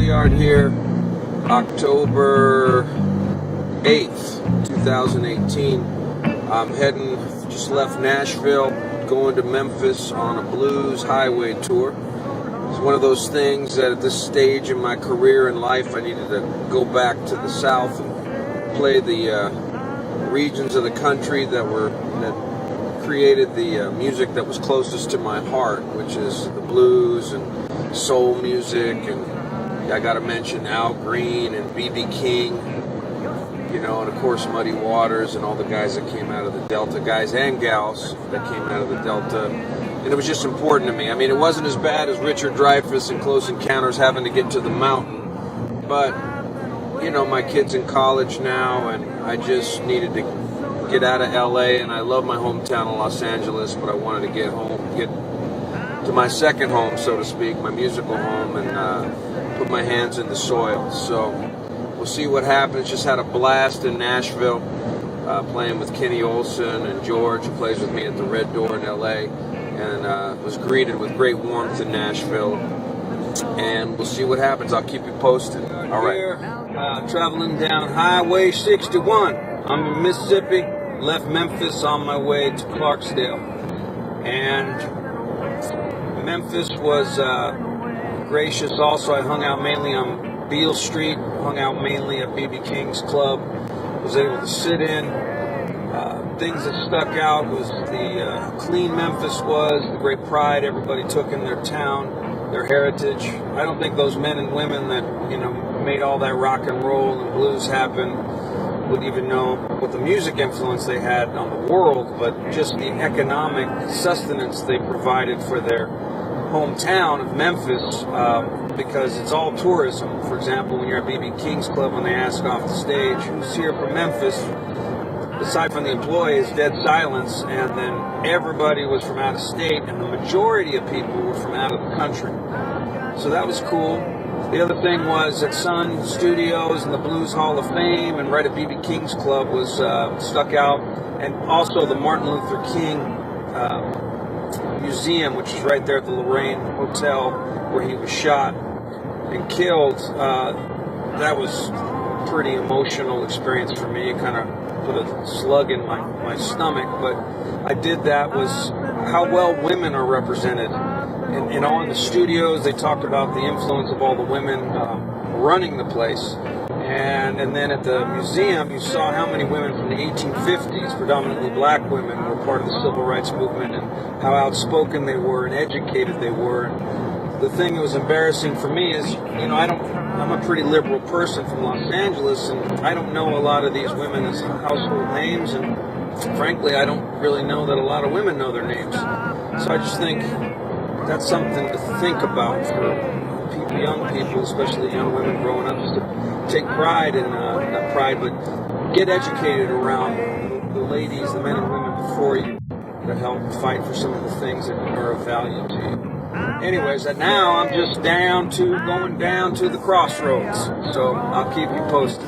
Oliart here, October 8th, 2018. I'm just left Nashville, going to Memphis on a blues highway tour. It's one of those things that at this stage in my career and life, I needed to go back to the South and play the regions of the country that created the music that was closest to my heart, which is the blues and soul music. And I got to mention Al Green and B.B. King, you know, and of course Muddy Waters and all the guys that came out of the Delta, guys and gals that came out of the Delta. And it was just important to me. I mean, it wasn't as bad as Richard Dreyfuss and Close Encounters having to get to the mountain, but you know, my kid's in college now, and I just needed to get out of LA, and I love my hometown of Los Angeles, but I wanted to get to my second home, so to speak, my musical home, and put my hands in the soil. So we'll see what happens. Just had a blast in Nashville, playing with Kenny Olson and George, who plays with me at the Red Door in LA, and was greeted with great warmth in Nashville. And we'll see what happens. I'll keep you posted. All right. Traveling down Highway 61. I'm in Mississippi. Left Memphis on my way to Clarksdale. And Memphis was gracious. Also, I hung out mainly on Beale Street. Hung out mainly at B.B. King's Club. Was able to sit in. Things that stuck out was the clean Memphis was, the great pride everybody took in their town, their heritage. I don't think those men and women that, you know, made all that rock and roll and blues happen would even know what the music influence they had on the world, but just the economic sustenance they provided for their hometown of Memphis, because it's all tourism. For example, when you're at B.B. King's Club, when they ask off the stage, who's here from Memphis? Aside from the employees, dead silence, and then everybody was from out of state, and the majority of people were from out of the country. So that was cool. The other thing was that Sun Studios and the Blues Hall of Fame and right at B.B. King's Club was stuck out, and also the Martin Luther King Museum, which is right there at the Lorraine Hotel where he was shot and killed. That was a pretty emotional experience for me. It kind of put a slug in my stomach, but I did that was how well women are represented. And all in the studios, they talked about the influence of all the women running the place. And then at the museum, you saw how many women from the 1850s, predominantly black women, were part of the civil rights movement, and how outspoken they were and educated they were. And the thing that was embarrassing for me is, you know, I'm a pretty liberal person from Los Angeles, and I don't know a lot of these women as household names, and frankly, I don't really know that a lot of women know their names. So I just think that's something to think about for people, young people, especially young women growing up, just to take pride in, not pride, but get educated around the ladies, the men and women before you that help fight for some of the things that are of value to you. Anyways, now I'm just going down to the crossroads, so I'll keep you posted.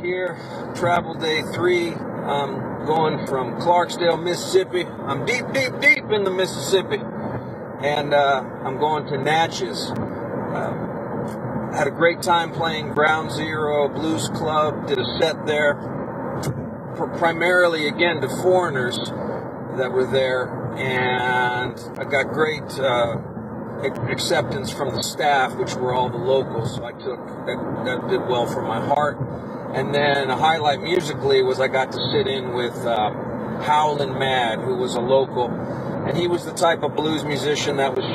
Here, travel day 3. I'm going from Clarksdale, Mississippi. I'm deep in the Mississippi, and I'm going to Natchez. Had a great time playing Ground Zero Blues Club. Did a set there, primarily again to foreigners that were there, and I got great acceptance from the staff, which were all the locals. So I took that did well for my heart. And then a highlight musically was I got to sit in with Howlin' Mad, who was a local, and he was the type of blues musician that was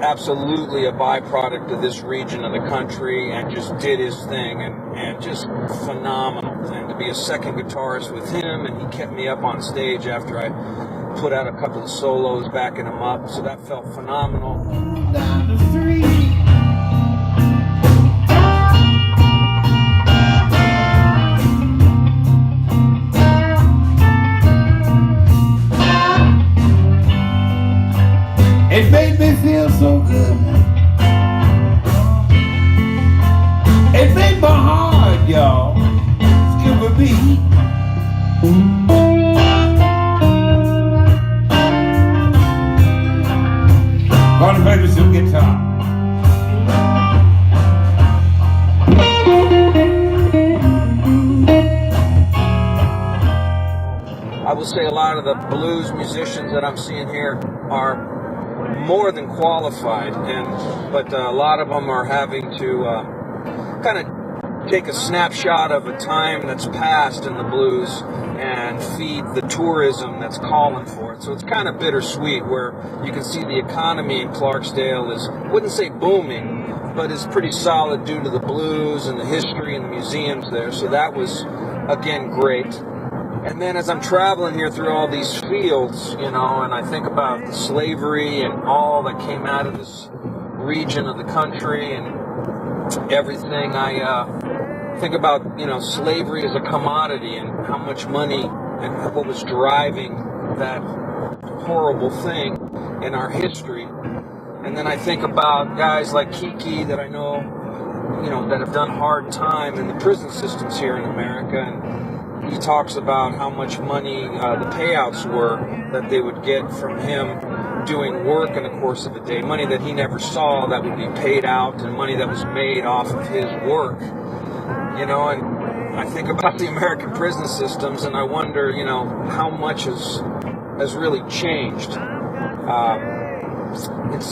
absolutely a byproduct of this region of the country and just did his thing and just phenomenal. And to be a second guitarist with him, and he kept me up on stage after I put out a couple of solos backing him up, so that felt phenomenal. Down to 3. It made me feel so good. It made my heart, y'all, skip a beat. Gonna play me some guitar. I will say a lot of the blues musicians that I'm seeing here are more than qualified, but a lot of them are having to kind of take a snapshot of a time that's passed in the blues and feed the tourism that's calling for it. So it's kind of bittersweet, where you can see the economy in Clarksdale is, wouldn't say booming, but is pretty solid due to the blues and the history and the museums there. So that was, again, great. And then as I'm traveling here through all these fields, you know, and I think about the slavery and all that came out of this region of the country and everything, I think about, you know, slavery as a commodity and how much money and what was driving that horrible thing in our history. And then I think about guys like Kiki that I know, you know, that have done hard time in the prison systems here in America, and he talks about how much money the payouts were that they would get from him doing work in the course of a day, money that he never saw that would be paid out, and money that was made off of his work. You know, and I think about the American prison systems, and I wonder, you know, how much has really changed.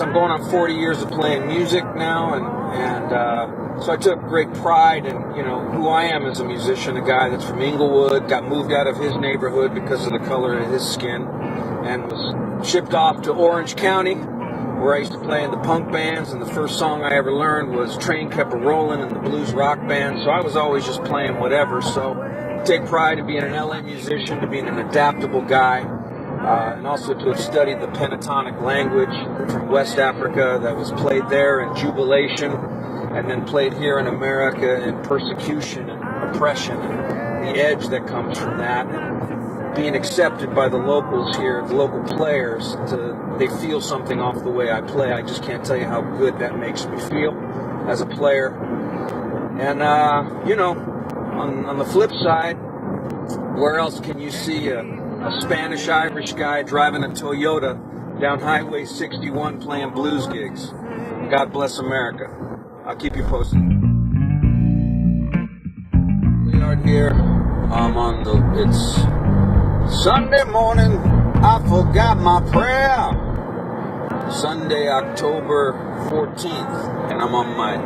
I'm going on 40 years of playing music now, and so I took great pride in, you know, who I am as a musician, a guy that's from Inglewood, got moved out of his neighborhood because of the color of his skin, and was shipped off to Orange County, where I used to play in the punk bands, and the first song I ever learned was Train Kept A-Rollin' in the blues rock band, so I was always just playing whatever. So I take pride in being an LA musician, to being an adaptable guy, and also to have studied the pentatonic language from West Africa that was played there in jubilation, and then played here in America in persecution and oppression, and the edge that comes from that, and being accepted by the locals here, the local players, they feel something off the way I play. I just can't tell you how good that makes me feel as a player. And, you know, on the flip side, where else can you see a Spanish-Irish guy driving a Toyota down Highway 61 playing blues gigs? God bless America. I'll keep you posted. We are here. It's Sunday morning. I forgot my prayer. Sunday, October 14th, and I'm on my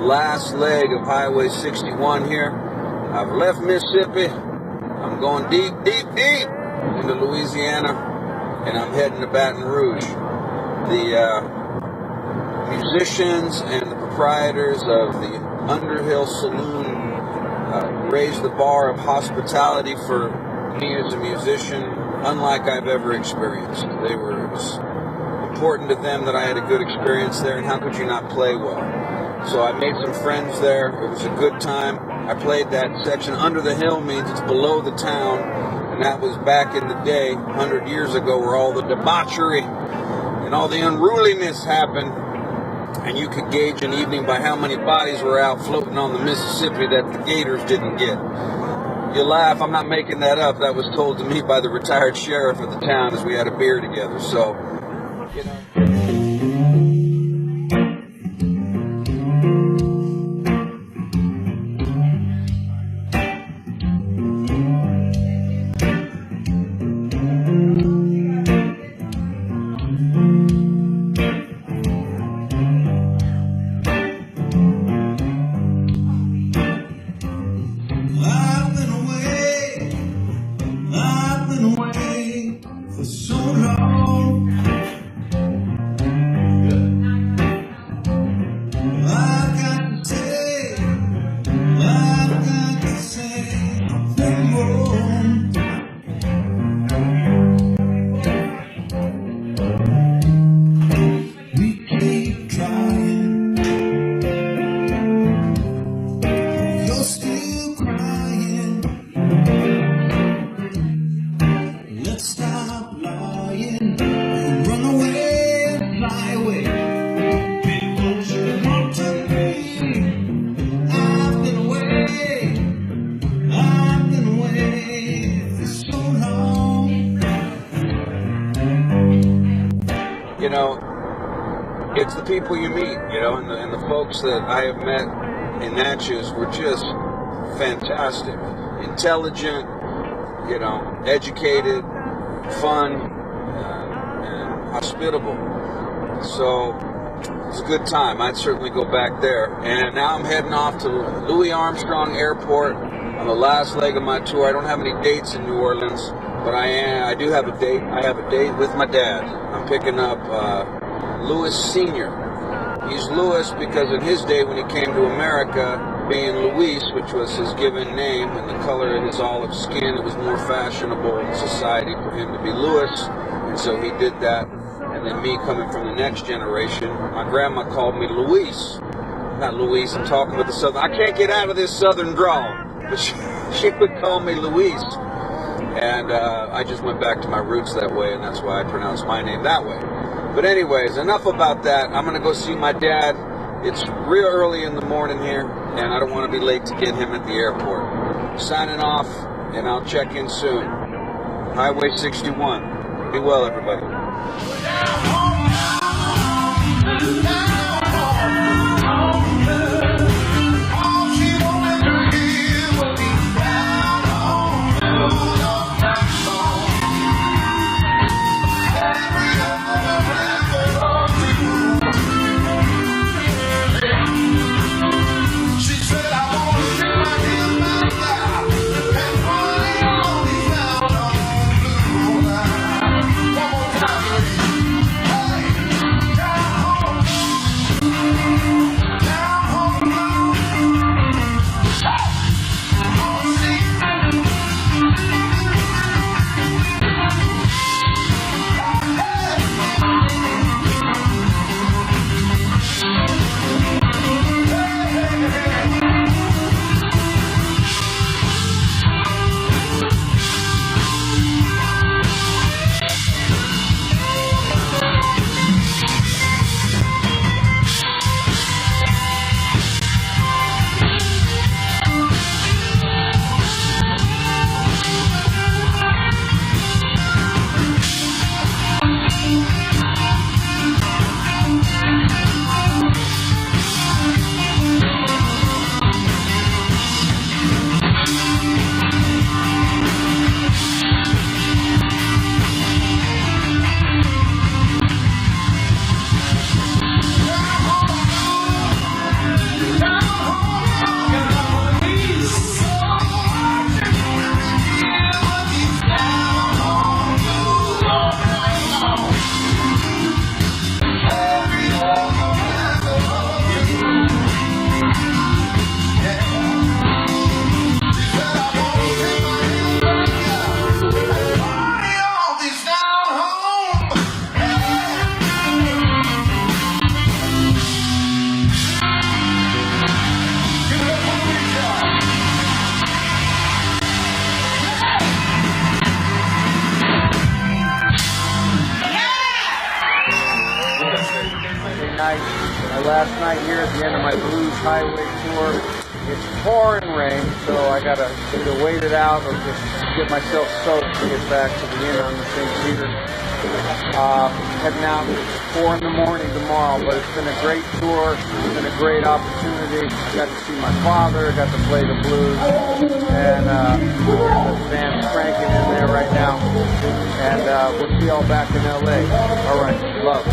last leg of Highway 61 here. I've left Mississippi. I'm going deep into Louisiana, and I'm heading to Baton Rouge. The musicians and the proprietors of the Underhill Saloon raised the bar of hospitality for me as a musician unlike I've ever experienced. It was important to them that I had a good experience there, and how could you not play well? So I made some friends there. It was a good time. I played that section. Under the hill means it's below the town, and that was back in the day, 100 years ago, where all the debauchery and all the unruliness happened, and you could gauge an evening by how many bodies were out floating on the Mississippi that the gators didn't get. You laugh, I'm not making that up. That was told to me by the retired sheriff of the town as we had a beer together. So, you know. You know, it's the people you meet, you know, and the folks that I have met in Natchez were just fantastic, intelligent, you know, educated, fun, and hospitable. So it's a good time. I'd certainly go back there. And now I'm heading off to Louis Armstrong Airport on the last leg of my tour. I don't have any dates in New Orleans, but I do have a date. I have a date with my dad. I'm picking up Louis Sr. He's Louis because in his day when he came to America, being Luis, which was his given name, and the color of his olive skin, it was more fashionable in society for him to be Louis, and so he did that. And then me coming from the next generation, my grandma called me Luis. Not Luis, I'm talking with the southern. I can't get out of this southern drawl, but she would call me Luis. And I just went back to my roots that way, and that's why I pronounce my name that way. But anyways, enough about that. I'm going to go see my dad. It's real early in the morning here, and I don't want to be late to get him at the airport. Signing off, and I'll check in soon. Highway 61. Be well, everybody. last night here at the end of my Blues Highway tour. It's pouring rain, so I gotta either wait it out or just get myself soaked to get back to the inn on the St. Peter. Heading out at 4 in the morning tomorrow, but it's been a great tour. It's been a great opportunity. I got to see my father, got to play the blues, and the band's cranking in there right now. And we'll see y'all back in LA. All right, love.